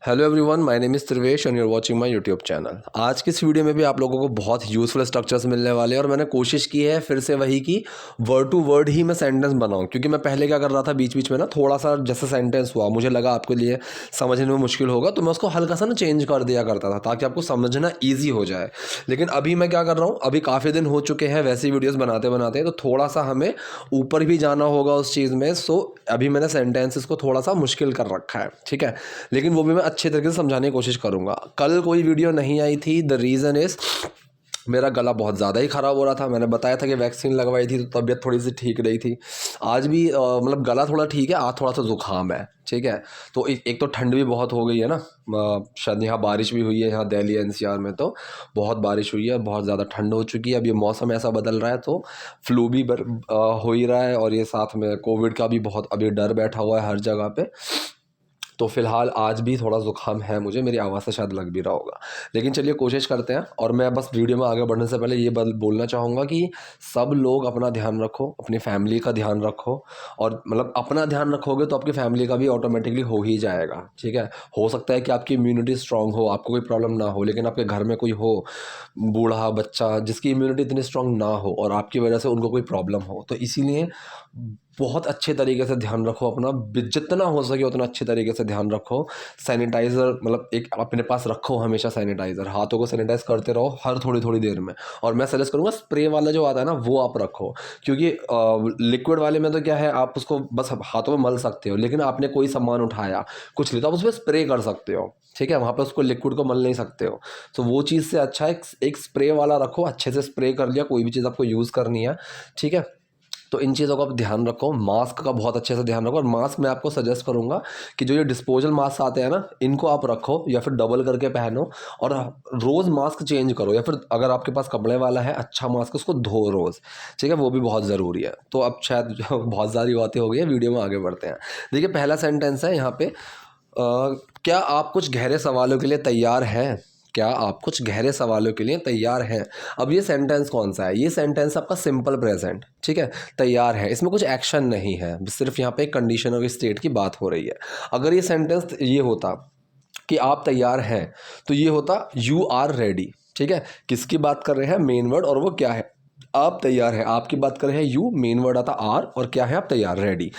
Hello everyone, my name is Trivesh and you are watching my YouTube channel. आज की इस video में भी आप लोगों को बहुत यूज़फुल स्ट्रक्चर्स मिलने वाले हैं और मैंने कोशिश की है फिर से वही कि वर्ड टू वर्ड ही मैं सेंटेंस बनाऊं, क्योंकि मैं पहले क्या कर रहा था बीच बीच में ना थोड़ा सा जैसे सेंटेंस हुआ मुझे लगा आपके लिए समझने में मुश्किल होगा तो मैं उसको हल्का सा ना चेंज कर दिया करता था ताकि आपको समझना ईजी हो जाए। लेकिन अभी मैं क्या कर रहा हूँ, अभी काफ़ी दिन हो चुके हैं वैसी वीडियोज़ बनाते बनाते, तो थोड़ा सा हमें ऊपर भी जाना होगा उस चीज़ में। सो अभी मैंने सेंटेंसेस को थोड़ा सा मुश्किल कर रखा है, ठीक है। लेकिन वो भी मैं अच्छे तरीके से समझाने की कोशिश करूँगा। कल कोई वीडियो नहीं आई थी, द रीज़न इज़ मेरा गला बहुत ज़्यादा ही ख़राब हो रहा था। मैंने बताया था कि वैक्सीन लगवाई थी तो तबीयत थोड़ी सी ठीक नहीं थी। आज भी मतलब गला थोड़ा ठीक है, आज थोड़ा सा ज़ुकाम है, ठीक है। तो एक तो ठंड भी बहुत हो गई है ना, शायद यहाँ बारिश भी हुई है, यहाँ दिल्ली एनसीआर में तो बहुत बारिश हुई है, बहुत ज़्यादा ठंड हो चुकी है। अब ये मौसम ऐसा बदल रहा है तो फ्लू भी हो ही रहा है और ये साथ में कोविड का भी बहुत अभी डर बैठा हुआ है हर जगह पे। तो फ़िलहाल आज भी थोड़ा ज़ुकाम है मुझे, मेरी आवाज़ से शायद लग भी रहा होगा। लेकिन चलिए कोशिश करते हैं। और मैं बस वीडियो में आगे बढ़ने से पहले ये बोलना चाहूँगा कि सब लोग अपना ध्यान रखो, अपनी फैमिली का ध्यान रखो। और मतलब अपना ध्यान रखोगे तो आपकी फैमिली का भी ऑटोमेटिकली हो ही जाएगा, ठीक है। हो सकता है कि आपकी इम्यूनिटी स्ट्रांग हो, आपको कोई प्रॉब्लम ना हो, लेकिन आपके घर में कोई हो बूढ़ा बच्चा जिसकी इम्यूनिटी इतनी स्ट्रांग ना हो और आपकी वजह से उनको कोई प्रॉब्लम हो, तो इसीलिए बहुत अच्छे तरीके से ध्यान रखो अपना, जितना हो सके उतना अच्छे तरीके से ध्यान रखो। सैनिटाइज़र मतलब एक अपने पास रखो हमेशा, सैनिटाइज़र, हाथों को सैनिटाइज करते रहो हर थोड़ी थोड़ी देर में। और मैं सजेस्ट करूँगा स्प्रे वाला जो आता है ना वो आप रखो, क्योंकि लिक्विड वाले में तो क्या है, आप उसको बस हाथों में मल सकते हो, लेकिन आपने कोई सामान उठाया कुछ लिया तो आप उस पर स्प्रे कर सकते हो, ठीक है। वहाँ पर उसको लिक्विड को मल नहीं सकते हो। तो वो चीज़ से अच्छा है एक स्प्रे वाला रखो, अच्छे से स्प्रे कर लिया, कोई भी चीज़ आपको यूज़ करनी है, ठीक है। तो इन चीज़ों का आप ध्यान रखो। मास्क का बहुत अच्छे से ध्यान रखो। और मास्क मैं आपको सजेस्ट करूँगा कि जो ये डिस्पोजल मास्क आते हैं ना, इनको आप रखो या फिर डबल करके पहनो और रोज़ मास्क चेंज करो, या फिर अगर आपके पास कपड़े वाला है अच्छा मास्क उसको धो रोज़, ठीक है। वो भी बहुत ज़रूरी है। तो अब शायद बहुत सारी बातें हो गई है, वीडियो में आगे बढ़ते हैं। देखिए पहला सेंटेंस है यहाँ पे, क्या आप कुछ गहरे सवालों के लिए तैयार हैं? क्या आप कुछ गहरे सवालों के लिए तैयार हैं? अब ये सेंटेंस कौन सा है? ये सेंटेंस आपका सिंपल प्रेजेंट, ठीक है। तैयार है, इसमें कुछ एक्शन नहीं है, सिर्फ यहाँ पे एक कंडीशन और स्टेट की बात हो रही है। अगर ये सेंटेंस ये होता कि आप तैयार हैं, तो ये होता यू आर रेडी, ठीक है। किसकी बात कर रहे हैं? मेन वर्ड, और वो क्या है? आप तैयार हैं। आपकी बात कर रहे हैं यू, मेन वर्ड आता आर, और क्या है? आप तैयार, रेडी।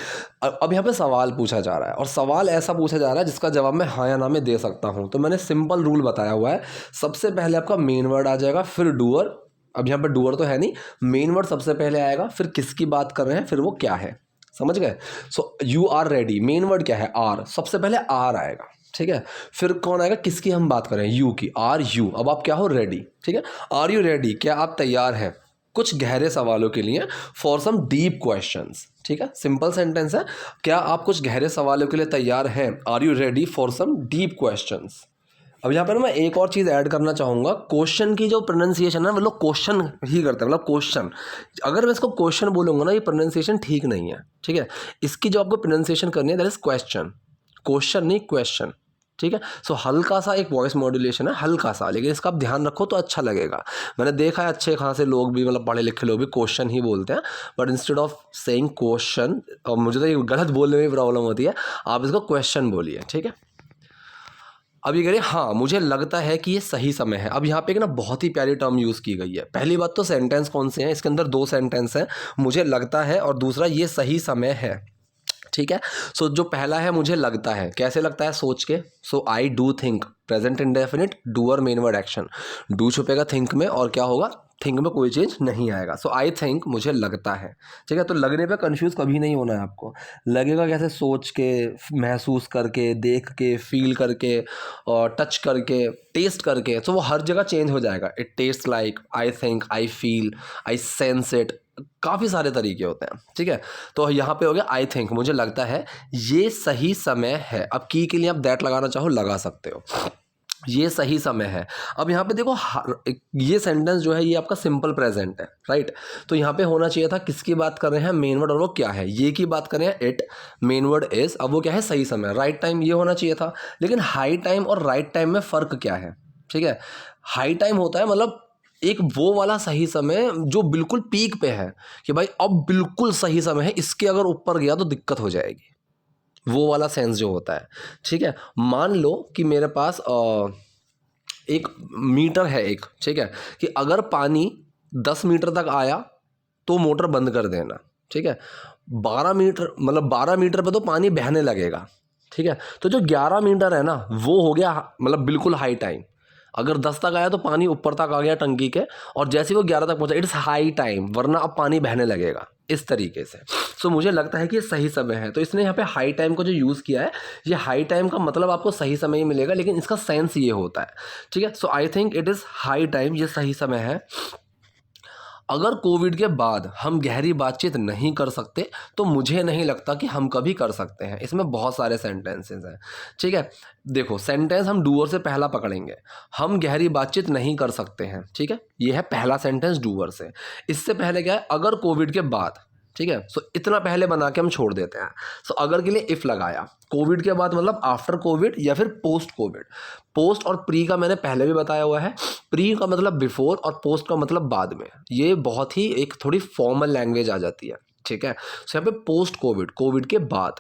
अब यहाँ पे सवाल पूछा जा रहा है और सवाल ऐसा पूछा जा रहा है जिसका जवाब मैं हाँ या ना में दे सकता हूँ। तो मैंने सिंपल रूल बताया हुआ है, सबसे पहले आपका मेन वर्ड आ जाएगा, फिर डूअर। अब यहाँ पे डूअर तो है नहीं, मेन वर्ड सबसे पहले आएगा, फिर किसकी बात कर रहे हैं, फिर वो क्या है। समझ गए? So you are ready, main word क्या है? आर, सबसे पहले आर आएगा, ठीक है। फिर कौन आएगा? किसकी हम बात करें? यू की, आर यू। अब आप क्या हो? रेडी, ठीक है। Are you ready? क्या आप तैयार हैं कुछ गहरे सवालों के लिए? फॉर सम डीप क्वेश्चंस, ठीक है। सिंपल सेंटेंस है, क्या आप कुछ गहरे सवालों के लिए तैयार हैं? Are you ready for some deep questions? अब यहाँ पर मैं एक और चीज़ ऐड करना चाहूँगा। क्वेश्चन की जो प्रोनाउंसिएशन है वो लोग क्वेश्चन ही करते हैं, मतलब क्वेश्चन। अगर मैं इसको क्वेश्चन बोलूँगा ना, ये प्रोनाउंसिएशन ठीक नहीं है, ठीक है। इसकी जो आपको प्रोनाउंसिएशन करनी है दैट इज क्वेश्चन, क्वेश्चन नहीं क्वेश्चन, ठीक है। सो हल्का सा एक वॉइस मॉड्यूलेशन है, हल्का सा, लेकिन इसका आप ध्यान रखो तो अच्छा लगेगा। मैंने देखा है अच्छे खासे लोग भी, मतलब पढ़े लिखे लोग भी क्वेश्चन ही बोलते हैं, but instead of saying question, और मुझे तो ये गलत बोलने में प्रॉब्लम होती है, आप इसको क्वेश्चन बोलिए, ठीक है। अब ये कह रहे हैं हाँ मुझे लगता है कि ये सही समय है। अब यहाँ पे एक ना बहुत ही प्यारी टर्म यूज़ की गई है। पहली बात तो सेंटेंस कौन से हैं, इसके अंदर दो सेंटेंस हैं, मुझे लगता है और दूसरा ये सही समय है, ठीक है। सो जो पहला है मुझे लगता है, कैसे लगता है? सोच के। So I do think, present indefinite, doer main word action, do छुपेगा थिंक में और क्या होगा? थिंक में कोई चेंज नहीं आएगा। सो आई थिंक, मुझे लगता है, ठीक है। तो लगने पे कंफ्यूज कभी नहीं होना है आपको। लगेगा कैसे? सोच के, महसूस करके, देख के, फील करके, और टच करके, टेस्ट करके। तो वो हर जगह चेंज हो जाएगा। It taste like, I think, I feel, I sense it, काफ़ी सारे तरीके होते हैं, ठीक है। तो यहाँ पे हो गया आई थिंक, मुझे लगता है ये सही समय है। अब की के लिए आप दैट लगाना चाहो लगा सकते हो, ये सही समय है। अब यहाँ पे देखो ये सेंटेंस जो है ये आपका सिंपल प्रेजेंट है, राइट। तो यहाँ पे होना चाहिए था किसकी बात कर रहे हैं? मेन वर्ड, और वो क्या है? ये की बात कर रहे हैं इट, मेन वर्ड इज, अब वो क्या है? सही समय, राइट टाइम, ये होना चाहिए था। लेकिन हाई टाइम और राइट टाइम में फ़र्क क्या है? ठीक है, हाई टाइम होता है मतलब एक वो वाला सही समय जो बिल्कुल पीक पे है, कि भाई अब बिल्कुल सही समय है, इसके अगर ऊपर गया तो दिक्कत हो जाएगी। वो वाला सेंस जो होता है, ठीक है। मान लो कि मेरे पास एक मीटर है एक, ठीक है, कि अगर पानी 10 मीटर तक आया तो मोटर बंद कर देना, ठीक है। 12 मीटर मतलब 12 मीटर पे तो पानी बहने लगेगा, ठीक है। तो जो 11 मीटर है ना वो हो गया मतलब बिल्कुल हाई टाइम। अगर 10 तक आया तो पानी ऊपर तक आ गया टंकी के, और जैसे ही वो 11 तक पहुंचा इट्स हाई टाइम, वरना अब पानी बहने लगेगा इस तरीके से। सो मुझे लगता है कि ये सही समय है, तो इसने यहाँ पे हाई टाइम को जो यूज़ किया है, ये हाई टाइम का मतलब आपको सही समय ही मिलेगा, लेकिन इसका सेंस ये होता है, ठीक है। So I think it is high time, ये सही समय है। अगर कोविड के बाद हम गहरी बातचीत नहीं कर सकते तो मुझे नहीं लगता कि हम कभी कर सकते हैं। इसमें बहुत सारे सेंटेंसेस हैं, ठीक है। देखो सेंटेंस हम डूअर से पहला पकड़ेंगे, हम गहरी बातचीत नहीं कर सकते हैं, ठीक है। ये है पहला सेंटेंस डूअर से। इससे पहले क्या है, अगर कोविड के बाद, ठीक है। सो इतना पहले बना के हम छोड़ देते हैं। सो अगर के लिए इफ लगाया, कोविड के बाद मतलब आफ्टर कोविड या फिर पोस्ट कोविड। पोस्ट और प्री का मैंने पहले भी बताया हुआ है। प्री का मतलब बिफोर और पोस्ट का मतलब बाद में। ये बहुत ही एक थोड़ी फॉर्मल लैंग्वेज आ जाती है, ठीक है। सो यहाँ पे पोस्ट कोविड, कोविड के बाद,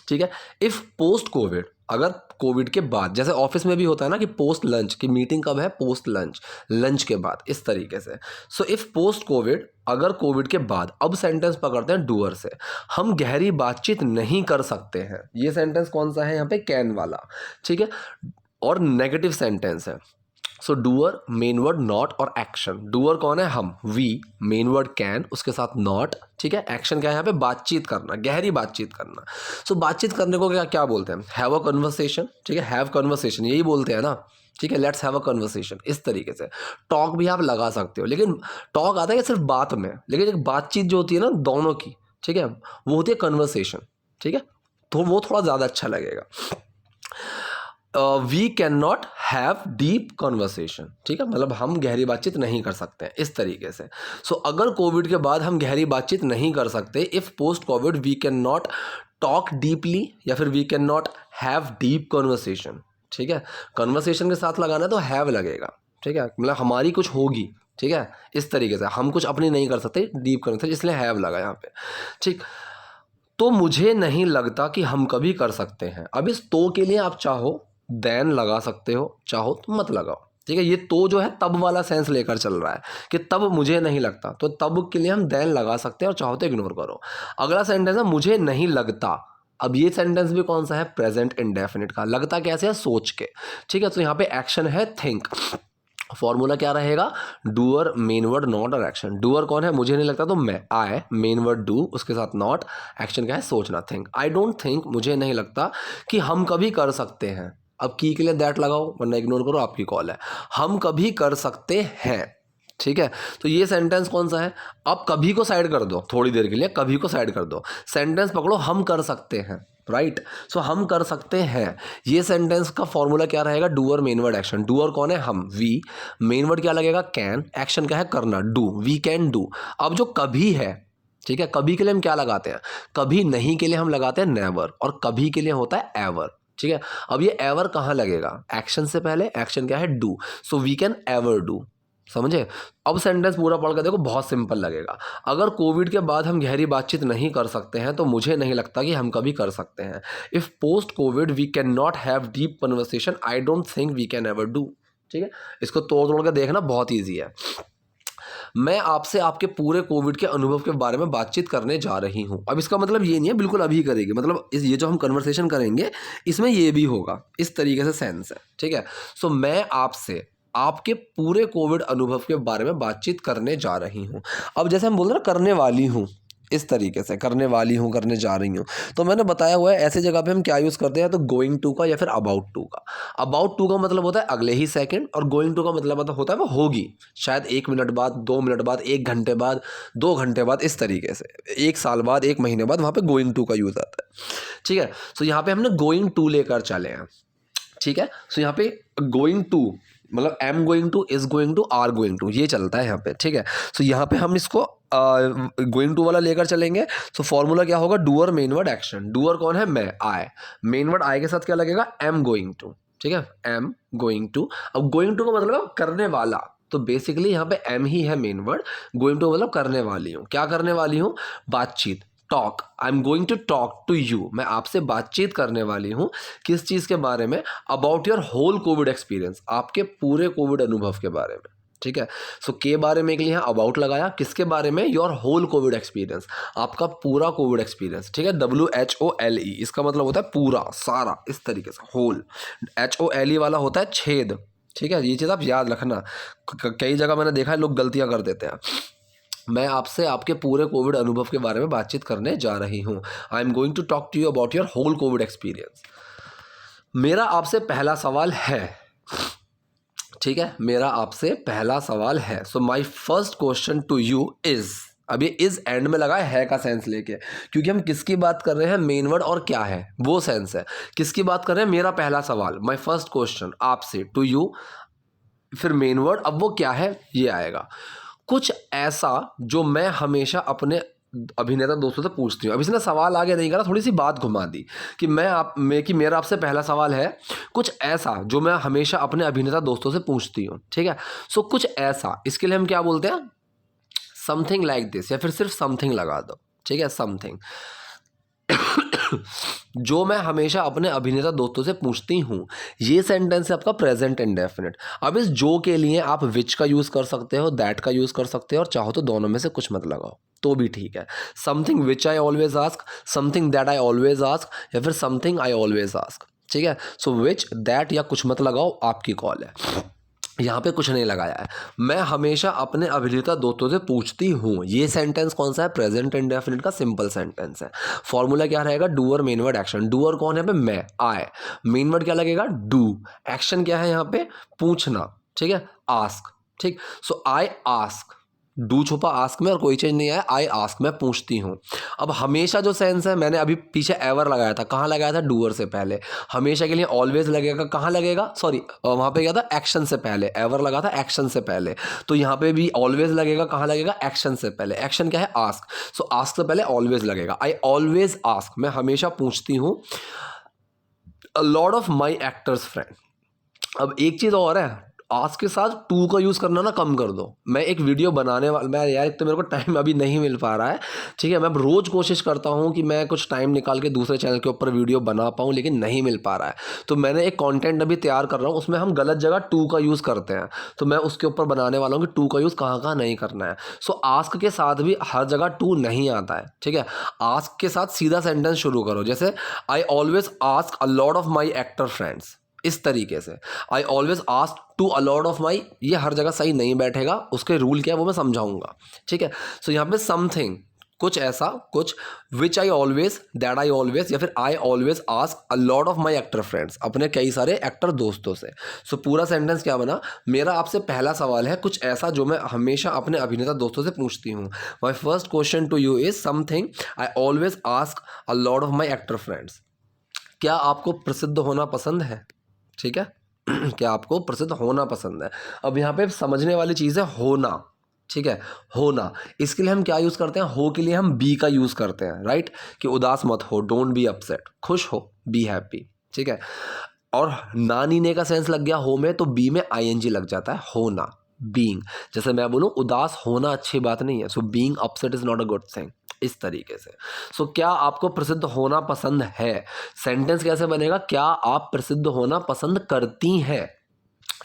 ठीक है। इफ पोस्ट कोविड, अगर कोविड के बाद, जैसे ऑफिस में भी होता है ना कि पोस्ट लंच, की मीटिंग कब है, पोस्ट लंच, लंच के बाद, इस तरीके से। सो इफ पोस्ट कोविड, अगर कोविड के बाद, अब सेंटेंस पकड़ते हैं डूअर से, हम गहरी बातचीत नहीं कर सकते हैं। ये सेंटेंस कौन सा है यहाँ पे, कैन वाला, ठीक है। और नेगेटिव सेंटेंस है। सो डूअर, मेन वर्ड नॉट और एक्शन। डूअर कौन है, हम, वी, मेन वर्ड कैन, उसके साथ नॉट, ठीक है। एक्शन क्या है यहाँ पे, बातचीत करना, गहरी बातचीत करना। सो बातचीत करने को क्या क्या बोलते हैं, हैव अ कन्वर्सेशन, ठीक है। हैव कन्वर्सेशन यही बोलते हैं ना, ठीक है। लेट्स हैव अ कन्वर्सेशन, इस तरीके से। टॉक भी आप लगा सकते हो, लेकिन टॉक आता है सिर्फ बात में, लेकिन एक बातचीत जो होती है ना दोनों की, ठीक है, वो होती है कन्वर्सेशन, ठीक है। तो वो थोड़ा ज़्यादा अच्छा लगेगा। We can not have deep conversation, ठीक है, मतलब हम गहरी बातचीत नहीं कर सकते हैं, इस तरीके से। सो अगर कोविड के बाद हम गहरी बातचीत नहीं कर सकते, if post COVID we can not talk deeply, या फिर we can not have deep conversation, ठीक है। कॉन्वर्सेशन के साथ लगाना है तो हैव लगेगा, ठीक है, मतलब हमारी कुछ होगी, ठीक है, इस तरीके से। हम कुछ अपनी नहीं कर सकते डीप कॉन्वर्सेशन, इसलिए हैव लगा यहाँ पे, ठीक। तो मुझे नहीं लगता कि हम कभी कर सकते हैं। अब इस तो के लिए आप चाहो देन लगा सकते हो, चाहो तो मत लगाओ, ठीक है। ये तो जो है तब वाला सेंस लेकर चल रहा है कि तब मुझे नहीं लगता, तो तब के लिए हम देन लगा सकते हैं, और चाहो तो इग्नोर करो। अगला सेंटेंस है मुझे नहीं लगता। अब ये सेंटेंस भी कौन सा है, प्रेजेंट इंडेफिनिट का। लगता कैसे है, सोच के, ठीक है। तो यहाँ पे एक्शन है थिंक। फॉर्मूला क्या रहेगा, डूअर, मेन वर्ड नॉट और एक्शन। डूअर कौन है, मुझे नहीं लगता, तो मैं, आई, मेन वर्ड डू, उसके साथ नॉट, एक्शन क्या है, सोचना, थिंक। आई डोंट थिंक, मुझे नहीं लगता कि हम कभी कर सकते हैं। अब की के लिए दैट लगाओ, वरना इग्नोर करो, आपकी कॉल है। हम कभी कर सकते हैं, ठीक है। तो ये सेंटेंस कौन सा है, अब कभी को साइड कर दो, थोड़ी देर के लिए कभी को साइड कर दो, सेंटेंस पकड़ो, हम कर सकते हैं, राइट। सो हम कर सकते हैं। ये सेंटेंस का फॉर्मूला क्या रहेगा, doer, main word, action. Doer कौन है, हम, वी, मेन वर्ड क्या लगेगा, कैन, एक्शन क्या है, करना, डू, वी कैन डू। अब जो कभी है, ठीक है, कभी के लिए हम क्या लगाते हैं, कभी नहीं के लिए हम लगाते हैं नेवर, और कभी के लिए होता है एवर, ठीक है। अब ये एवर कहाँ लगेगा, एक्शन से पहले, एक्शन क्या है, do, so we can ever do, समझे। अब सेंटेंस पूरा पढ़ कर देखो, बहुत सिंपल लगेगा। अगर कोविड के बाद हम गहरी बातचीत नहीं कर सकते हैं तो मुझे नहीं लगता कि हम कभी कर सकते हैं। If post COVID we can not have deep conversation, I don't think we can ever do, ठीक है। इसको तोड़ तोड़ के देखना बहुत ईजी है। मैं आपसे आपके पूरे कोविड के अनुभव के बारे में बातचीत करने जा रही हूँ। अब इसका मतलब ये नहीं है बिल्कुल अभी करेगी, मतलब ये जो हम कन्वर्सेशन करेंगे इसमें ये भी होगा, इस तरीके से सेंस है, ठीक है। सो मैं आपसे आपके पूरे कोविड अनुभव के बारे में बातचीत करने जा रही हूँ। अब जैसे हम बोल रहे हैं ना, करने वाली हूँ, इस तरीके से, करने वाली हूँ, करने जा रही हूँ। तो मैंने बताया हुआ है ऐसे जगह पे हम क्या यूज़ करते हैं, तो गोइंग टू का या फिर अबाउट टू का। अबाउट टू का मतलब होता है अगले ही सेकंड, और गोइंग टू का मतलब होता है वो होगी, शायद 1 मिनट बाद, 2 मिनट बाद, 1 घंटे बाद, 2 घंटे बाद, इस तरीके से, 1 साल बाद, 1 महीने बाद, वहाँ पे गोइंग टू का यूज़ आता है, ठीक है। सो यहाँ पे हमने गोइंग टू लेकर चले हैं, ठीक है। सो यहाँ पे गोइंग टू मतलब am going to, is going to, are going to, ये चलता है यहाँ पे, ठीक है। सो यहाँ पे हम इसको गोइंग टू वाला लेकर चलेंगे। सो फॉर्मूला क्या होगा, doer, main word, action. Doer कौन है, मैं, आई, मेन वर्ड आई के साथ क्या लगेगा, एम गोइंग टू, ठीक है, एम गोइंग टू। अब गोइंग टू का मतलब करने वाला, तो बेसिकली यहाँ पे एम ही है मेन वर्ड, गोइंग टू मतलब करने वाली हूँ। क्या करने वाली हूँ, बातचीत, talk, I am going to talk to you, मैं आपसे बातचीत करने वाली हूँ किस चीज़ के बारे में, about your whole COVID experience, आपके पूरे कोविड अनुभव के बारे में, ठीक है। सो के बारे में के लिए यहाँ अबाउट लगाया, किसके बारे में, योर होल कोविड एक्सपीरियंस, आपका पूरा कोविड एक्सपीरियंस, ठीक है। WHOLE इसका मतलब होता है पूरा, सारा, इस तरीके से होल। HOLE वाला होता है छेद, ठीक है। ये चीज़ आप याद रखना, कई जगह मैंने देखा है लोग गलतियाँ कर देते हैं। मैं आपसे आपके पूरे कोविड अनुभव के बारे में बातचीत करने जा रही हूँ। I am going to talk to you about your whole COVID experience. मेरा आपसे पहला सवाल है, ठीक है, मेरा आपसे पहला सवाल है। So my first question to you is, अब ये इज एंड में लगा है का सेंस लेके, क्योंकि हम किसकी बात कर रहे हैं, मेन वर्ड और क्या है वो सेंस है। किसकी बात कर रहे हैं, मेरा पहला सवाल, माई फर्स्ट क्वेश्चन आपसे, टू यू, फिर मेन वर्ड, अब वो क्या है ये आएगा। कुछ ऐसा जो मैं हमेशा अपने अभिनेता दोस्तों से पूछती हूँ। अब इसने सवाल आगे नहीं करा, थोड़ी सी बात घुमा दी कि कि मेरा आपसे पहला सवाल है कुछ ऐसा जो मैं हमेशा अपने अभिनेता दोस्तों से पूछती हूँ, ठीक है। सो कुछ ऐसा, इसके लिए हम क्या बोलते हैं, समथिंग लाइक दिस, या फिर सिर्फ समथिंग लगा दो, ठीक है, समथिंग जो मैं हमेशा अपने अभिनेता दोस्तों से पूछती हूँ। ये सेंटेंस है आपका प्रेजेंट इंडेफिनिट। अब इस जो के लिए आप विच का यूज़ कर सकते हो, दैट का यूज़ कर सकते हो, और चाहो तो दोनों में से कुछ मत लगाओ तो भी ठीक है। Something which I always ask, something that I always ask, या फिर समथिंग आई ऑलवेज आस्क, ठीक है। सो विच, दैट या कुछ मत लगाओ, आपकी कॉल है। यहाँ पे कुछ नहीं लगाया है। मैं हमेशा अपने अभिनेता दोस्तों से पूछती हूँ, ये सेंटेंस कौन सा है, प्रेजेंट इंडेफिनिट का सिंपल सेंटेंस है। फॉर्मूला क्या रहेगा, doer main word action. Doer कौन है, मैं, आई, मेन वर्ड क्या लगेगा, डू, एक्शन क्या है यहाँ पे, पूछना, ठीक है, आस्क, ठीक। सो आई आस्क, डू छुपा आस्क में और कोई चीज़ नहीं आया, आई आस्क, मैं पूछती हूँ। अब हमेशा जो सेंस है, मैंने अभी पीछे एवर लगाया था, कहाँ लगाया था, डूअर से पहले। हमेशा के लिए ऑलवेज लगेगा, कहाँ लगेगा, सॉरी वहाँ पे क्या था, एक्शन से पहले, एवर लगा था एक्शन से पहले, तो यहाँ पे भी ऑलवेज लगेगा, कहाँ लगेगा, एक्शन से पहले। एक्शन क्या है, आस्क, सो आस्क से पहले ऑलवेज लगेगा। आई ऑलवेज आस्क, मैं हमेशा पूछती हूँ, अ lot of my actors friend. अब एक चीज़ और है, आज के साथ टू का यूज़ करना ना कम कर दो। मैं एक वीडियो बनाने वाला, मैं यार एक तो मेरे को टाइम अभी नहीं मिल पा रहा है, ठीक है। मैं अब रोज़ कोशिश करता हूँ कि मैं कुछ टाइम निकाल के दूसरे चैनल के ऊपर वीडियो बना पाऊँ, लेकिन नहीं मिल पा रहा है। तो मैंने एक कंटेंट अभी तैयार कर रहा हूँ, उसमें हम गलत जगह टू का यूज़ करते हैं, तो मैं उसके ऊपर बनाने वाला हूँ कि टू का यूज़ कहाँ कहाँ नहीं करना है। सो आस्क के साथ भी हर जगह टू नहीं आता है, ठीक है। आस्क के साथ सीधा सेंटेंस शुरू करो, जैसे I always ask a lot of my actor friends, इस तरीके से। I always ask to a lot of my, ये हर जगह सही नहीं बैठेगा, उसके रूल क्या है वो मैं समझाऊंगा, ठीक है। सो यहाँ पे समथिंग, कुछ ऐसा, कुछ, which I always, that I always, या फिर I always ask a lot of my actor friends, अपने कई सारे एक्टर दोस्तों से। सो पूरा सेंटेंस क्या बना, मेरा आपसे पहला सवाल है कुछ ऐसा जो मैं हमेशा अपने अभिनेता दोस्तों से पूछती हूँ। My first question to you is something I always ask a lot of my actor friends. क्या आपको प्रसिद्ध होना पसंद है, ठीक है क्या आपको प्रसिद्ध होना पसंद है। अब यहाँ पे समझने वाली चीज़ है होना, ठीक है, होना। इसके लिए हम क्या यूज़ करते हैं, हो के लिए हम बी का यूज़ करते हैं, राइट, कि उदास मत हो, डोंट बी अपसेट, खुश हो, बी हैप्पी, ठीक है। और ना नीने का सेंस लग गया हो में, तो बी में आईएनजी लग जाता है, होना, बीइंग। जैसे मैं बोलूँ उदास होना अच्छी बात नहीं है, so being upset is not a good thing, इस तरीके से। सो क्या आपको प्रसिद्ध होना पसंद है, सेंटेंस कैसे बनेगा, क्या आप प्रसिद्ध होना पसंद करती हैं,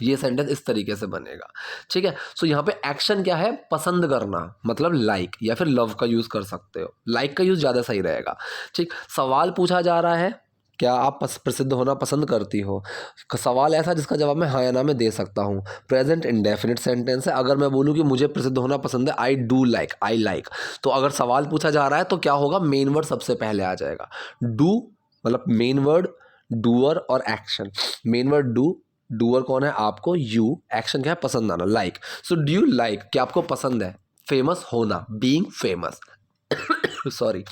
ये सेंटेंस इस तरीके से बनेगा, ठीक है। सो यहाँ पे एक्शन क्या है, पसंद करना, मतलब लाइक, या फिर लव का यूज़ कर सकते हो, लाइक का यूज़ ज़्यादा सही रहेगा, ठीक। सवाल पूछा जा रहा है, क्या आप प्रसिद्ध होना पसंद करती हो, सवाल ऐसा जिसका जवाब मैं हाँ या ना में दे सकता हूँ। प्रेजेंट इंडेफिनिट सेंटेंस है, अगर मैं बोलूँ कि मुझे प्रसिद्ध होना पसंद है, I do like, I like, तो अगर सवाल पूछा जा रहा है तो क्या होगा, मेन वर्ड सबसे पहले आ जाएगा। डू मतलब मेन वर्ड, डूअर और action. Main word do, doer कौन है आपको, यू, एक्शन क्या है, पसंद आना, like. So do you like, क्या आपको पसंद है, फेमस होना, बीइंग फेमस सॉरी,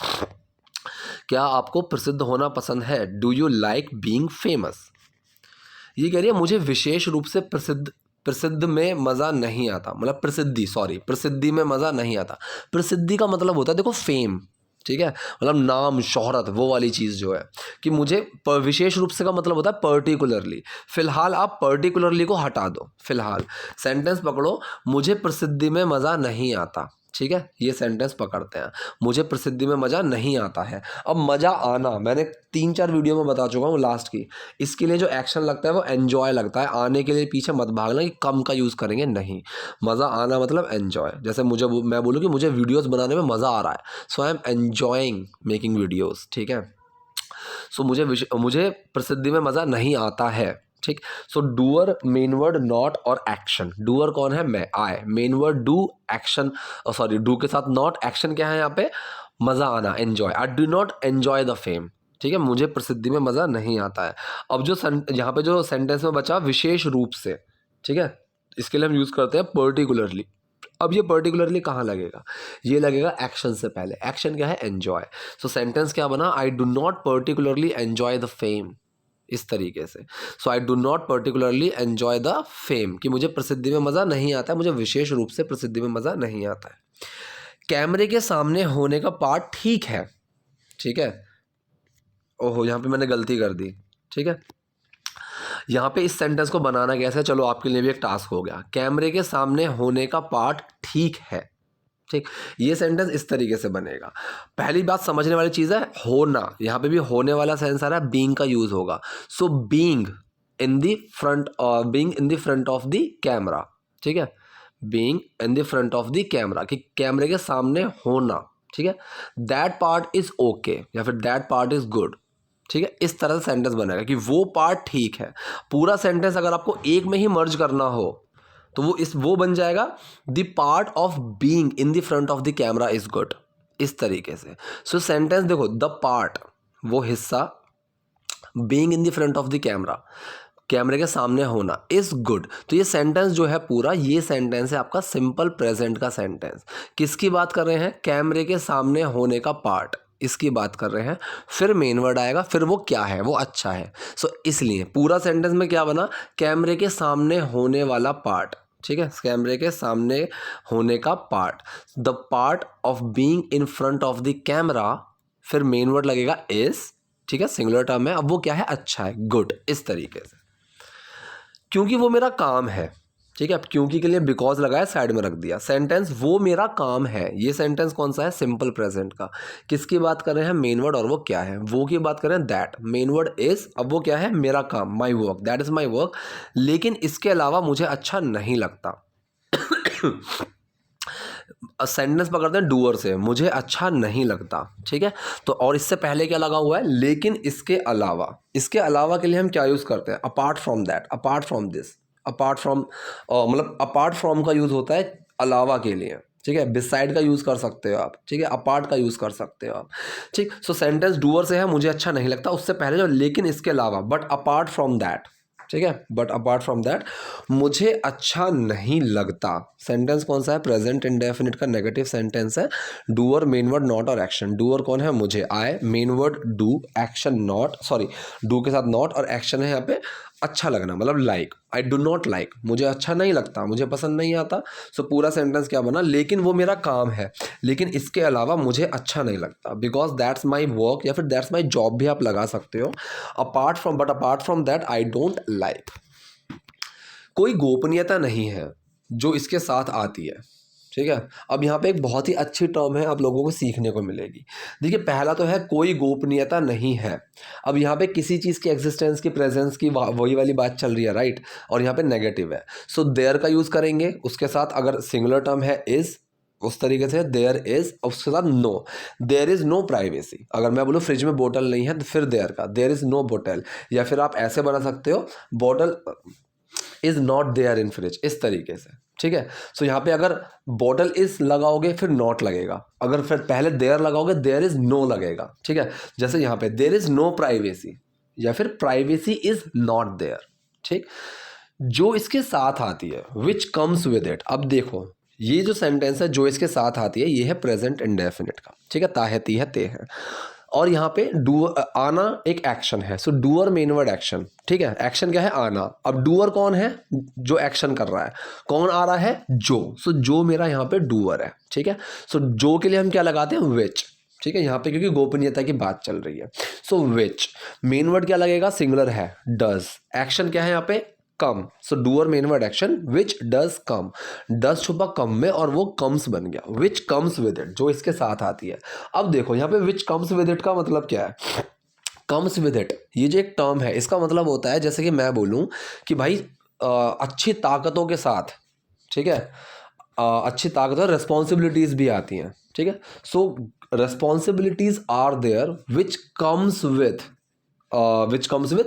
क्या आपको प्रसिद्ध होना पसंद है, do you like being famous. ये कह रही है मुझे विशेष रूप से प्रसिद्ध में मज़ा नहीं आता, मतलब प्रसिद्धि में मज़ा नहीं आता। प्रसिद्धि का मतलब होता है देखो फेम, ठीक है, मतलब नाम, शोहरत, वो वाली चीज़ जो है कि मुझे विशेष रूप से का मतलब होता है पर्टिकुलरली। फिलहाल आप पर्टिकुलरली को हटा दो, फिलहाल सेंटेंस पकड़ो, मुझे प्रसिद्धि में मज़ा नहीं आता, ठीक है, ये सेंटेंस पकड़ते हैं। मुझे प्रसिद्धि में मज़ा नहीं आता है। अब मज़ा आना मैंने 3-4 वीडियो में बता चुका हूँ लास्ट की। इसके लिए जो एक्शन लगता है वो एन्जॉय लगता है। आने के लिए पीछे मत भागना कि कम का यूज़ करेंगे, नहीं। मज़ा आना मतलब एन्जॉय। जैसे मैं बोलूँ कि मुझे वीडियोज़ बनाने में मज़ा आ रहा है, so I am enjoying making videos, ठीक है। सो मुझे प्रसिद्धि में मज़ा नहीं आता है, ठीक। So doer main word not और एक्शन। डूअर कौन है? मैं, I. Main word do, action sorry do के साथ नॉट, एक्शन क्या है यहाँ पे? मज़ा आना, enjoy. I do not enjoy the fame, ठीक है। मुझे प्रसिद्धि में मज़ा नहीं आता है। अब यहाँ पे जो सेंटेंस में बचा विशेष रूप से, ठीक है, इसके लिए हम यूज़ करते हैं पर्टिकुलरली। अब ये पर्टिकुलरली कहाँ लगेगा? ये लगेगा एक्शन से पहले। एक्शन क्या है? एन्जॉय। सो सेंटेंस क्या बना? I do not particularly enjoy the fame, इस तरीके से। So I do not particularly enjoy the fame, कि मुझे प्रसिद्धि में मज़ा नहीं आता है, मुझे विशेष रूप से प्रसिद्धि में मज़ा नहीं आता है। कैमरे के सामने होने का पार्ट ठीक है, ठीक है। ओहो, यहाँ पे मैंने गलती कर दी, ठीक है। यहाँ पे इस सेंटेंस को बनाना कैसे है, चलो आपके लिए भी एक टास्क हो गया। कैमरे के सामने होने का पार्ट ठीक है, ठीक। ये सेंटेंस इस तरीके से बनेगा। पहली बात समझने वाली चीज़ है होना। यहाँ पे भी होने वाला सेंस आ रहा है, बीइंग का यूज होगा। So being in the front of the camera, ठीक है। Being in the front of the camera, कि कैमरे के सामने होना, ठीक है। दैट पार्ट इज ओके या फिर दैट पार्ट इज गुड, ठीक है। इस तरह से सेंटेंस बनेगा कि वो पार्ट ठीक है। पूरा सेंटेंस अगर आपको एक में ही मर्ज करना हो तो वो बन जाएगा the part of being in the front of the camera is good, इस तरीके से। सो सेंटेंस देखो, द पार्ट वो हिस्सा, being in the front of the camera कैमरे के सामने होना, इज गुड। तो ये सेंटेंस जो है पूरा, ये सेंटेंस है आपका सिंपल प्रेजेंट का सेंटेंस। किसकी बात कर रहे हैं? कैमरे के सामने होने का पार्ट, इसकी बात कर रहे हैं। फिर मेन वर्ड आएगा, फिर वो क्या है? वो अच्छा है। सो इसलिए पूरा सेंटेंस में क्या बना? कैमरे के सामने होने वाला पार्ट, ठीक है। कैमरे के सामने होने का part, the part of being in front of the camera, फिर मेन वर्ड लगेगा इज, ठीक है, सिंगुलर टर्म है। अब वो क्या है? अच्छा है, गुड, इस तरीके से। क्योंकि वो मेरा काम है, ठीक है। अब क्योंकि के लिए बिकॉज लगाया, साइड में रख दिया। सेंटेंस वो मेरा काम है, ये सेंटेंस कौन सा है? सिंपल प्रेजेंट का। किसकी बात कर रहे हैं? मेन वर्ड, और वो क्या है? वो की बात कर रहे हैं दैट, मेन वर्ड इज, अब वो क्या है? मेरा काम, my work, that is my work. लेकिन इसके अलावा मुझे अच्छा नहीं लगता। सेंटेंस पकड़ते हैं डूअर से, मुझे अच्छा नहीं लगता, ठीक है। तो और इससे पहले क्या लगा हुआ है? लेकिन इसके अलावा। इसके अलावा के लिए हम क्या यूज़ करते हैं? Apart from that, apart from this, apart from, मतलब अपार्ट फ्रॉम का यूज़ होता है अलावा के लिए, ठीक है। बिसाइड का यूज़ कर सकते हो आप, ठीक है। अपार्ट का यूज़ कर सकते हो आप, ठीक। सो सेंटेंस डूअर से है, मुझे अच्छा नहीं लगता, उससे पहले जो लेकिन इसके अलावा, बट अपार्ट फ्रॉम दैट, ठीक है। बट अपार्ट फ्रॉम दैट मुझे अच्छा नहीं लगता। सेंटेंस कौन सा है? प्रेजेंट इंडेफिनिट का नेगेटिव सेंटेंस है। डूअर, मेन वर्ड नॉट और एक्शन। डूअर कौन है? मुझे, I. Main word do, action not, sorry do के साथ नॉट, और एक्शन है यहाँ पे अच्छा लगना, मतलब like. I do not like, मुझे अच्छा नहीं लगता, मुझे पसंद नहीं आता। सो पूरा सेंटेंस क्या बना? लेकिन वो मेरा काम है, लेकिन इसके अलावा मुझे अच्छा नहीं लगता, बिकॉज दैट्स माई वर्क, या फिर दैट्स माई जॉब भी आप लगा सकते हो। Apart from that I don't like. कोई गोपनीयता नहीं है जो इसके साथ आती है, ठीक है। अब यहाँ पे एक बहुत ही अच्छी टर्म है, आप लोगों को सीखने को मिलेगी। देखिए, पहला तो है कोई गोपनीयता नहीं है। अब यहाँ पे किसी चीज़ की एग्जिस्टेंस की, प्रेजेंस की, वही वाली बात चल रही है, राइट। और यहाँ पे नेगेटिव है, सो देयर का यूज़ करेंगे। उसके साथ अगर सिंगुलर टर्म है इज़, उस तरीके से देयर इज़, उसके साथ no. There is no privacy. अगर मैं बोलूँ फ्रिज में बोतल नहीं है, तो फिर देयर का देयर इज़ नो बोतल। या फिर आप ऐसे बना सकते हो, bottle is not there in fridge, इस तरीके से, ठीक है। सो यहाँ पे अगर बॉटल इज लगाओगे फिर नॉट लगेगा, अगर फिर पहले देयर लगाओगे देयर इज नो लगेगा, ठीक है। जैसे यहाँ पे देयर इज नो प्राइवेसी, या फिर प्राइवेसी इज नॉट देयर, ठीक। जो इसके साथ आती है, विच कम्स विद इट। अब देखो, ये जो सेंटेंस है जो इसके साथ आती है, ये है प्रेजेंट इंडेफिनिट का, ठीक है। ता है, ती है, ते है। और यहाँ पे आना एक एक्शन है। सो डूअर मेन वर्ड एक्शन, ठीक है। एक्शन क्या है? आना। अब डूअर कौन है? जो एक्शन कर रहा है। कौन आ रहा है? जो। सो जो मेरा यहाँ पे डूअर है, ठीक है। सो जो के लिए हम क्या लगाते हैं? विच, ठीक है। यहाँ पे क्योंकि गोपनीयता की बात चल रही है, सो विच। मेन वर्ड क्या लगेगा? सिंगुलर है, डज। एक्शन क्या है यहाँ पे? Come, so doer main word action which does come, does छुपा कम में और वो कम्स बन गया, विच कम्स विद इट, जो इसके साथ आती है। अब देखो यहाँ पे विच कम्स विद इट का मतलब क्या है, कम्स विद इट ये जो एक टर्म है इसका मतलब होता है जैसे कि मैं बोलूँ कि भाई अच्छी ताकतों के साथ, ठीक है, अच्छी ताकत और रिस्पॉन्सिबिलिटीज भी आती हैं, ठीक है। So responsibilities are there which comes with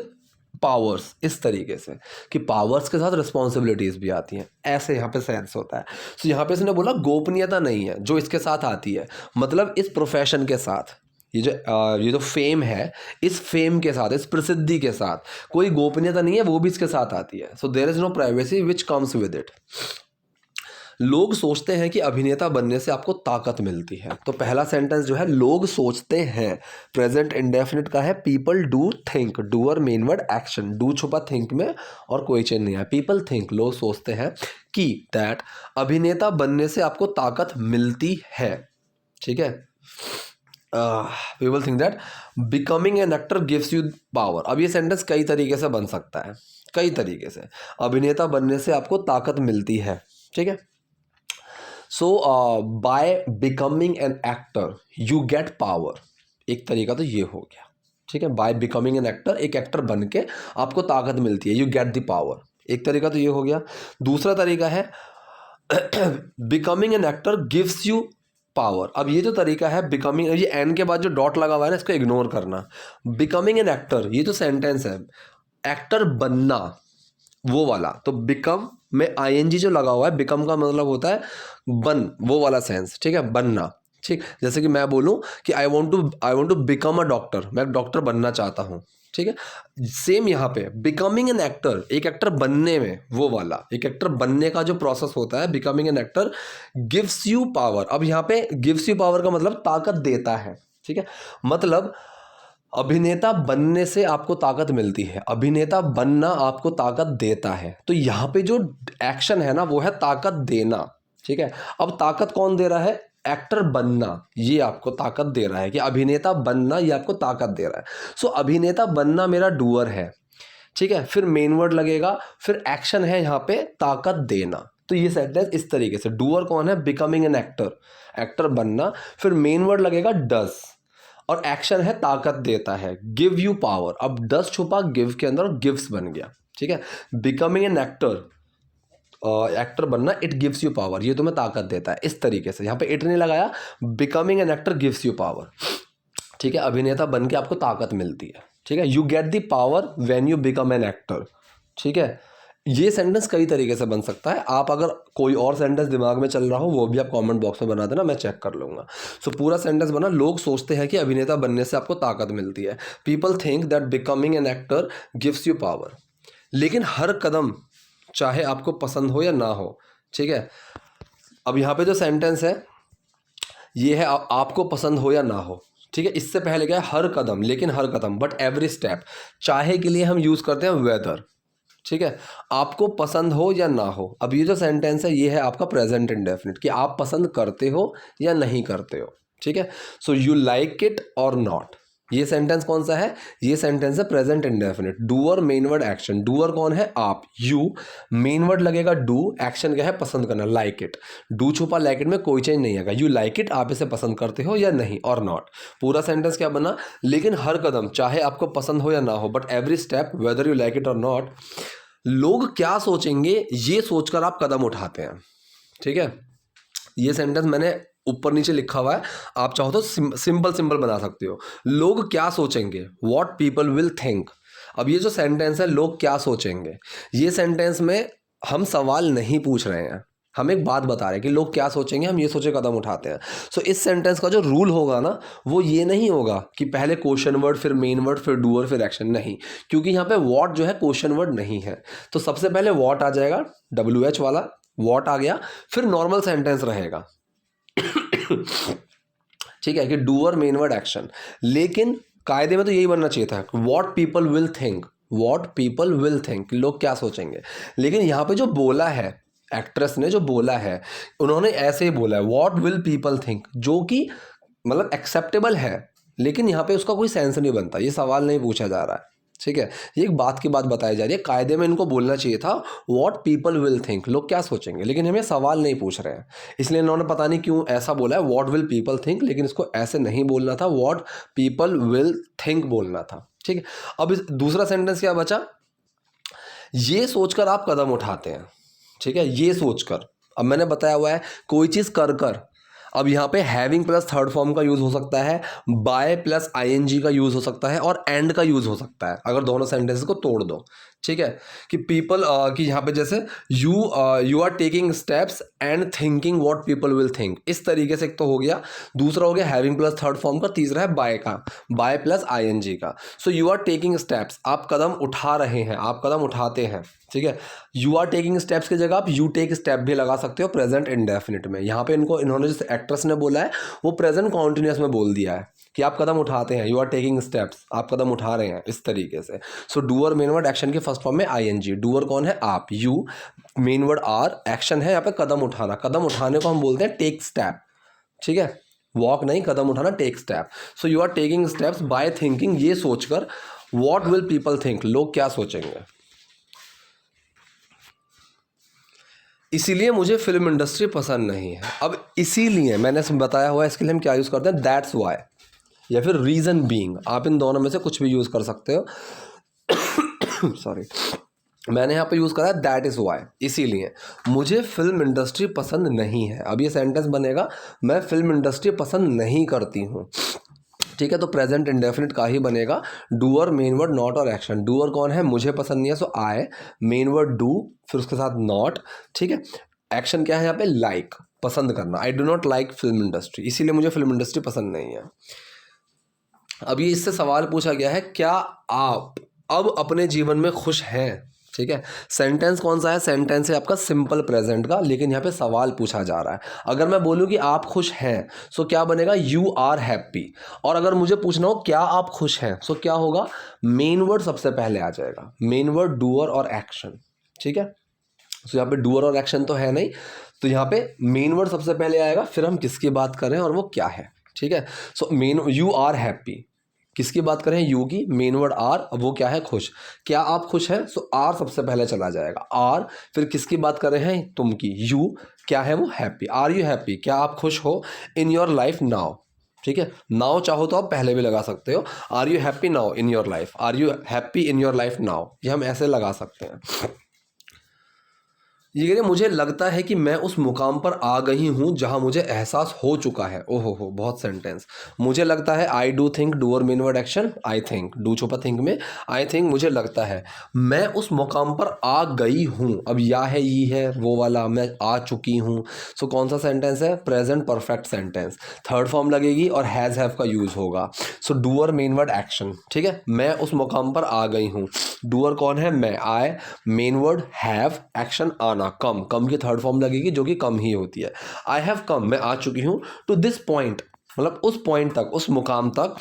powers, इस तरीके से कि पावर्स के साथ रिस्पॉन्सिबिलिटीज भी आती हैं, ऐसे यहाँ पे सेंस होता है। सो यहाँ पे इसने बोला गोपनीयता नहीं है जो इसके साथ आती है, मतलब इस प्रोफेशन के साथ, ये जो फेम है, इस फेम के साथ, इस प्रसिद्धि के साथ कोई गोपनीयता नहीं है, वो भी इसके साथ आती है। So there is no privacy which comes with it. लोग सोचते हैं कि अभिनेता बनने से आपको ताकत मिलती है। तो पहला सेंटेंस जो है लोग सोचते हैं, प्रेजेंट इंडेफिनिट का है, people do think, doer main word action, do छुपा थिंक में और कोई चेंज नहीं है, पीपल थिंक, लोग सोचते हैं कि दैट अभिनेता बनने से आपको ताकत मिलती है, ठीक है। People think that becoming an actor gives you power. अब ये सेंटेंस कई तरीके से बन सकता है, कई तरीके से, अभिनेता बनने से आपको ताकत मिलती है, ठीक है। So by becoming an actor you get power, एक तरीका तो ये हो गया, ठीक है। बाय बिकमिंग एन एक्टर, एक एक्टर बन के आपको ताकत मिलती है, यू गेट द पावर, एक तरीका तो ये हो गया। दूसरा तरीका है becoming an actor gives you power. अब ये जो तरीका है बिकमिंग, ये एन के बाद जो डॉट लगा हुआ है ना इसको इग्नोर करना। बिकमिंग एन एक्टर, ये जो सेंटेंस है एक्टर बनना वो वाला, तो बिकम में आईएनजी जो लगा हुआ है, बिकम का मतलब होता है बन, वो वाला सेंस, ठीक है, बनना, ठीक। जैसे कि मैं बोलूँ कि I want to become a doctor, मैं डॉक्टर बनना चाहता हूँ, ठीक है। सेम यहाँ पे बिकमिंग एन एक्टर, एक एक्टर बनने में, वो वाला एक एक्टर बनने का जो प्रोसेस होता है, becoming an actor gives you power. अब यहाँ पे गिव्स यू पावर का मतलब ताकत देता है, ठीक है, मतलब अभिनेता बनने से आपको ताकत मिलती है, अभिनेता बनना आपको ताकत देता है। तो यहाँ पे जो एक्शन है ना वो है ताकत देना, ठीक है। अब ताकत कौन दे रहा है, एक्टर बनना, ये आपको ताकत दे रहा है कि अभिनेता बनना ये आपको ताकत दे रहा है। सो अभिनेता बनना मेरा डूअर है, ठीक है, फिर मेन वर्ड लगेगा, फिर एक्शन है यहाँ पे ताकत देना। तो ये सेंटेंस इस तरीके से, डूअर कौन है, बिकमिंग एन एक्टर, एक्टर बनना, फिर मेन वर्ड लगेगा डज और एक्शन है ताकत देता है, गिव यू पावर। अब डज छुपा गिव के अंदर और गिव्स बन गया, ठीक है। बिकमिंग एन एक्टर, एक्टर बनना, इट गिव्स यू पावर, ये तुम्हें ताकत देता है, इस तरीके से। यहाँ पे इट नहीं लगाया, becoming an actor gives you power, ठीक है, अभिनेता बन के आपको ताकत मिलती है, ठीक है। You get the power when you become an actor, ठीक है। ये सेंटेंस कई तरीके से बन सकता है। आप अगर कोई और सेंटेंस दिमाग में चल रहा हो वो भी आप कमेंट बॉक्स में बना देना, मैं चेक कर लूँगा। सो पूरा सेंटेंस बना, लोग सोचते हैं कि अभिनेता बनने से आपको ताकत मिलती है, people think that becoming an actor gives you power. लेकिन हर कदम चाहे आपको पसंद हो या ना हो, ठीक है। अब यहाँ पे जो सेंटेंस है ये है आपको पसंद हो या ना हो, ठीक है। इससे पहले क्या है, हर कदम, लेकिन हर कदम, बट एवरी स्टेप। चाहे के लिए हम यूज़ करते हैं वेदर, ठीक है, आपको पसंद हो या ना हो। अब ये जो सेंटेंस है ये है आपका प्रेजेंट इंडेफिनिट, कि आप पसंद करते हो या नहीं करते हो, ठीक है। सो यू लाइक इट और नॉट, ये सेंटेंस कौन सा है, ये सेंटेंस है present indefinite. Doer main word action, doer कौन है आप, यू, मेन वर्ड लगेगा डू, एक्शन क्या है पसंद करना, लाइक इट, डू छुपा लाइक इट में कोई चेंज नहीं आएगा, यू लाइक इट, आप इसे पसंद करते हो या नहीं, और नॉट। पूरा सेंटेंस क्या बना, लेकिन हर कदम चाहे आपको पसंद हो या ना हो, but every step whether you like it और नॉट। लोग क्या सोचेंगे ये सोचकर आप कदम उठाते हैं, ठीक है। ये सेंटेंस मैंने ऊपर नीचे लिखा हुआ है, आप चाहो तो सिंपल बना सकते हो। लोग क्या सोचेंगे, व्हाट पीपल विल थिंक। अब ये जो सेंटेंस है लोग क्या सोचेंगे, ये सेंटेंस में हम सवाल नहीं पूछ रहे हैं, हम एक बात बता रहे हैं कि लोग क्या सोचेंगे, हम ये सोचे कदम उठाते हैं। सो इस सेंटेंस का जो रूल होगा ना वो ये नहीं होगा कि पहले क्वेश्चन वर्ड फिर मेन वर्ड फिर डूअर फिर एक्शन, नहीं, क्योंकि यहाँ पे व्हाट जो है क्वेश्चन वर्ड नहीं है। तो सबसे पहले व्हाट आ जाएगा, WH वाला व्हाट आ गया, फिर नॉर्मल सेंटेंस रहेगा ठीक है, कि डूअर मेन वर्ड एक्शन। लेकिन कायदे में तो यही बनना चाहिए था, what people will think, what people will think, लोग क्या सोचेंगे। लेकिन यहाँ पे जो बोला है एक्ट्रेस ने, जो बोला है उन्होंने ऐसे ही बोला है व्हाट विल पीपल थिंक, जो कि मतलब एक्सेप्टेबल है, लेकिन यहाँ पे उसका कोई सेंस नहीं बनता, ये सवाल नहीं पूछा जा रहा है, ठीक है, ये एक बात की बात बताई जा रही है, कायदे में इनको बोलना चाहिए था व्हाट पीपल विल थिंक, लोग क्या सोचेंगे, लेकिन हमें सवाल नहीं पूछ रहे हैं, इसलिए इन्होंने पता नहीं क्यों ऐसा बोला है व्हाट विल पीपल थिंक, लेकिन इसको ऐसे नहीं बोलना था, व्हाट पीपल विल थिंक बोलना था। ठीक है, अब इस दूसरा सेंटेंस क्या बचा, ये सोचकर आप कदम उठाते हैं। ठीक है, ये सोचकर, अब मैंने बताया हुआ है कोई चीज़ कर कर, अब यहाँ पे हैविंग प्लस थर्ड फॉर्म का यूज़ हो सकता है, बाय प्लस आईएनजी का यूज़ हो सकता है और एंड का यूज़ हो सकता है, अगर दोनों सेंटेंसेस को तोड़ दो। ठीक है, कि पीपल कि यहाँ पे जैसे you are taking steps and thinking what people will think, इस तरीके से एक तो हो गया, दूसरा हो गया हैविंग प्लस थर्ड फॉर्म का, तीसरा है बाय का, बाय प्लस आईएनजी का। So you are taking steps, आप कदम उठा रहे हैं, आप कदम उठाते हैं। ठीक है, यू आर टेकिंग स्टेप्स की जगह आप यू टेक स्टेप भी लगा सकते हो प्रेजेंट इंडेफिनिट में। यहाँ पे इन्होंने जिस एक्ट्रेस ने बोला है वो प्रेजेंट कॉन्टिन्यूस में बोल दिया है कि आप कदम उठाते हैं, यू आर टेकिंग स्टेप्स, आप कदम उठा रहे हैं, इस तरीके से। So doer main word action के फर्स्ट फॉर्म में आईएनजी, डूअर कौन है आप, you, main word are, action है यहाँ पे कदम उठाना, कदम उठाने को हम बोलते हैं टेक स्टेप। ठीक है, वॉक नहीं, कदम उठाना, take step. So you are taking steps by thinking, ये सोचकर व्हाट विल पीपल थिंक, लोग क्या सोचेंगे। इसीलिए मुझे फिल्म इंडस्ट्री पसंद नहीं है। अब इसीलिए मैंने बताया हुआ है, इसके लिए हम क्या यूज़ करते हैं, दैट्स वाई या फिर रीज़न बीइंग, आप इन दोनों में से कुछ भी यूज़ कर सकते हो। सॉरी, मैंने यहाँ पे यूज़ करा है दैट इज़ वाई, इसीलिए मुझे फिल्म इंडस्ट्री पसंद नहीं है। अब ये सेंटेंस बनेगा मैं फिल्म इंडस्ट्री पसंद नहीं करती हूँ। ठीक है, तो प्रेजेंट इंडेफिनिट का ही बनेगा, डूअर, मेन वर्ड, नॉट और एक्शन। डूअर कौन है, मुझे पसंद नहीं है, so I, main word do, फिर उसके साथ नॉट। ठीक है, एक्शन क्या है यहाँ पे, लाइक, पसंद करना, आई do not like film industry, इसीलिए मुझे फिल्म इंडस्ट्री पसंद नहीं है। अब ये इससे सवाल पूछा गया है, क्या आप अब अपने जीवन में खुश हैं। ठीक है, सेंटेंस कौन सा है, सेंटेंस है आपका सिंपल प्रेजेंट का, लेकिन यहाँ पे सवाल पूछा जा रहा है। अगर मैं बोलूँ कि आप खुश हैं, सो क्या बनेगा, यू आर हैप्पी। और अगर मुझे पूछना हो क्या आप खुश हैं, सो क्या होगा, मेन वर्ड सबसे पहले आ जाएगा, मेन वर्ड डूअर और एक्शन। ठीक है, सो यहाँ पे डूअर और एक्शन तो है नहीं, तो यहाँ पे मेन वर्ड सबसे पहले आएगा, फिर हम किसकी बात कर रहे हैं और वो क्या है। ठीक है, so main, you are happy, किसकी बात करें, यू की, मेन वर्ड आर, अब वो क्या है, खुश। क्या आप खुश हैं, सो आर सबसे पहले चला जाएगा, आर, फिर किसकी बात कर रहे हैं, तुम की, यू, क्या है वो, हैप्पी, आर यू हैप्पी, क्या आप खुश हो, इन योर लाइफ नाउ। ठीक है, नाउ चाहो तो आप पहले भी लगा सकते हो, are you happy now in your life, are you happy in your life now, ये हम ऐसे लगा सकते हैं। ये कह रहे मुझे लगता है कि मैं उस मुकाम पर आ गई हूँ जहाँ मुझे एहसास हो चुका है। ओहो हो, बहुत सेंटेंस। मुझे लगता है, आई do think, doer main word action, I think, do छुपा थिंक में, आई थिंक, मुझे लगता है मैं उस मुकाम पर आ गई हूँ। अब या है, ये है वो वाला, मैं आ चुकी हूँ। सो कौन सा सेंटेंस है, present perfect sentence, third form लगेगी और हैज़ हैव का यूज़ होगा। सो डूअर मेन वर्ड एक्शन। ठीक है, मैं उस मुकाम पर आ गई हूँ, डूअर कौन है, मैं, I, main word have, action आना, कम, कम की थर्ड फॉर्म लगेगी जो कि कम ही होती है। आई हैव कम, मैं आ चुकी हूँ, टू दिस पॉइंट, मतलब उस पॉइंट तक, उस मुकाम तक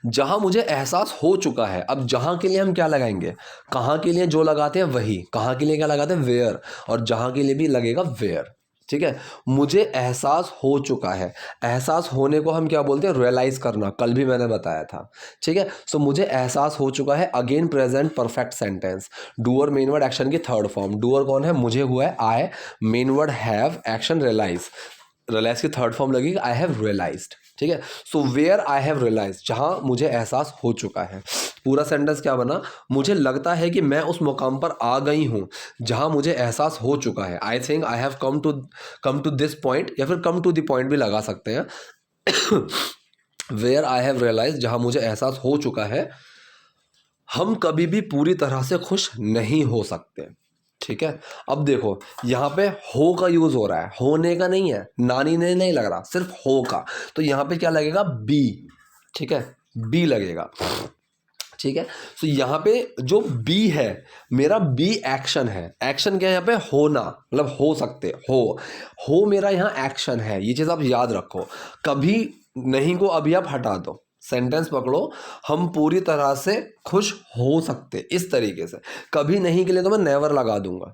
जहां मुझे एहसास हो चुका है। अब जहां के लिए हम क्या लगाएंगे, कहाँ के लिए जो लगाते हैं वही, कहाँ के लिए क्या लगाते हैं, वेयर, और जहां के लिए भी लगेगा वेयर। ठीक है, मुझे एहसास हो चुका है, एहसास होने को हम क्या बोलते हैं, रियलाइज करना, कल भी मैंने बताया था। ठीक है, सो मुझे एहसास हो चुका है, again present perfect sentence, doer main word action की थर्ड फॉर्म, डूअर कौन है, मुझे हुआ है, I, main word have, action realise, realise की थर्ड फॉर्म लगेगी, आई हैव रियलाइज्ड। ठीक है, so where I have realise, जहां मुझे एहसास हो चुका है। पूरा सेंटेंस क्या बना, मुझे लगता है कि मैं उस मुकाम पर आ गई हूं जहां मुझे एहसास हो चुका है। I think I have come to this point, या फिर कम टू द पॉइंट भी लगा सकते हैं। वेयर आई हैव रियलाइज, जहां मुझे एहसास हो चुका है। हम कभी भी पूरी तरह से खुश नहीं हो सकते। ठीक है, अब देखो यहाँ पे हो का यूज हो रहा है, होने का नहीं है, नानी ने नहीं लग रहा, सिर्फ हो का, तो यहाँ पे क्या लगेगा, बी। ठीक है, बी लगेगा। ठीक है, तो यहाँ पे जो बी है, मेरा बी एक्शन है, एक्शन क्या है यहाँ पे, होना, मतलब हो सकते, हो मेरा यहाँ एक्शन है, ये चीज़ आप याद रखो। कभी नहीं को अभी आप हटा दो, सेंटेंस पकड़ो, हम पूरी तरह से खुश हो सकते, इस तरीके से। कभी नहीं के लिए तो मैं नेवर लगा दूंगा।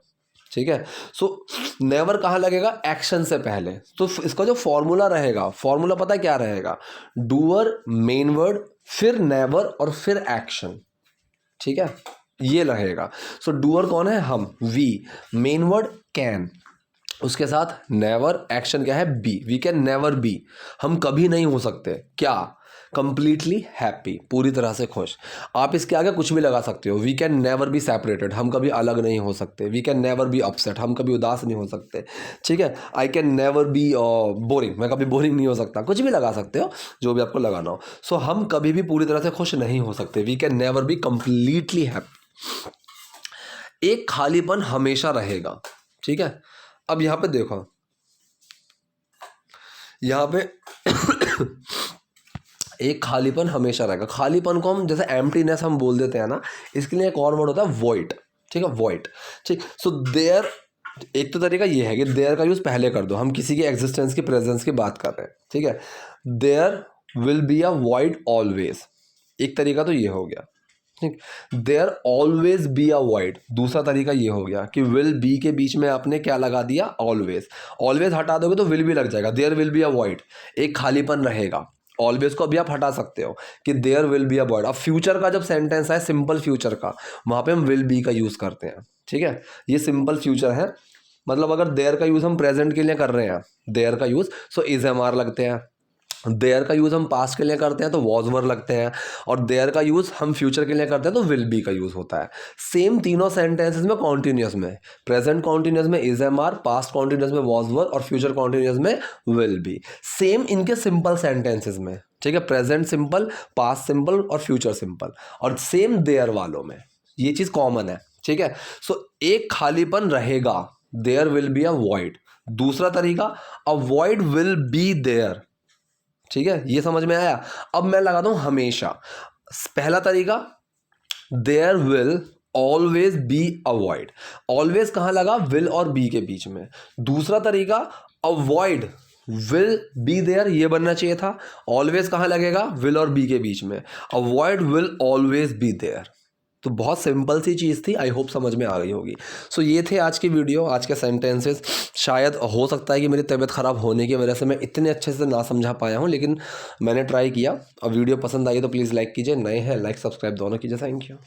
ठीक है, सो नेवर कहाँ लगेगा, एक्शन से पहले। तो इसका जो फॉर्मूला रहेगा, फॉर्मूला पता है क्या रहेगा, डूअर, मेन वर्ड, फिर नेवर और फिर एक्शन। ठीक है, ये रहेगा। सो डूअर कौन है? हम, वी। मेन वर्ड कैन, उसके साथ नेवर, एक्शन क्या है? Be. We can never be, हम कभी नहीं हो सकते क्या? कंप्लीटली हैप्पी, पूरी तरह से खुश। आप इसके आगे कुछ भी लगा सकते हो। We can never be separated, हम कभी अलग नहीं हो सकते। We can never be upset, हम कभी उदास नहीं हो सकते। ठीक है, I can never be boring, मैं कभी बोरिंग नहीं हो सकता। कुछ भी लगा सकते हो, जो भी आपको लगाना हो। सो हम कभी भी पूरी तरह से खुश नहीं हो सकते। We can never be completely happy. एक खालीपन हमेशा रहेगा। ठीक है, अब यहां पे देखो, यहां पे एक खालीपन हमेशा रहेगा। खालीपन को हम जैसे एम्प्टीनेस हम बोल देते हैं ना, इसके लिए एक और वर्ड होता है वॉइड। ठीक है, वॉइड। ठीक, सो देयर, एक तो तरीका ये है कि देयर का यूज पहले कर दो, हम किसी की एग्जिस्टेंस की प्रेजेंस की बात कर रहे हैं। ठीक है, there will be a void always, एक तरीका तो ये हो गया। ठीक, there always be a void, दूसरा तरीका ये हो गया कि विल बी के बीच में आपने क्या लगा दिया? ऑलवेज। ऑलवेज हटा दोगे तो विल भी लग जाएगा। There will be a void, एक खालीपन रहेगा। ऑलवेज को अभी आप हटा सकते हो कि there will be a void. अब फ्यूचर का जब सेंटेंस है, सिंपल फ्यूचर का, वहां पे हम विल बी का यूज करते हैं। ठीक है, ये सिंपल फ्यूचर है। मतलब अगर देयर का यूज हम प्रेजेंट के लिए कर रहे हैं, देयर का use, so is am are लगते हैं। देयर का यूज़ हम पास्ट के लिए करते हैं तो वॉज वर लगते हैं। और देयर का यूज़ हम फ्यूचर के लिए करते हैं तो विल बी का यूज़ होता है। सेम तीनों सेंटेंसेस में कॉन्टिन्यूस में, प्रेजेंट कॉन्टिन्यूस में is am are, past continuous में वॉज वर और फ्यूचर कॉन्टिन्यूस में विल बी। सेम इनके सिंपल सेंटेंसेस में। ठीक है, प्रेजेंट सिंपल, पास्ट सिंपल और फ्यूचर सिंपल। और सेम देयर वालों में ये चीज़ कॉमन है। ठीक है, सो एक खालीपन रहेगा, there will be a void. दूसरा तरीका, a void will be there. ठीक है, ये समझ में आया? अब मैं लगाता हूं हमेशा। पहला तरीका, there will always be a void. Always कहां लगा? विल और बी के बीच में। दूसरा तरीका, अवॉइड विल बी देयर, ये बनना चाहिए था। ऑलवेज कहां लगेगा? विल और बी के बीच में। A void will always be there. तो बहुत सिंपल सी चीज़ थी, आई होप समझ में आ गई होगी। सो ये थे आज की वीडियो, आज के सेंटेंसेस। शायद हो सकता है कि मेरी तबीयत ख़राब होने की वजह से मैं इतने अच्छे से ना समझा पाया हूँ, लेकिन मैंने ट्राई किया। अब वीडियो पसंद आई तो प्लीज़ लाइक कीजिए, नए हैं लाइक सब्सक्राइब दोनों कीजिए। Thank you.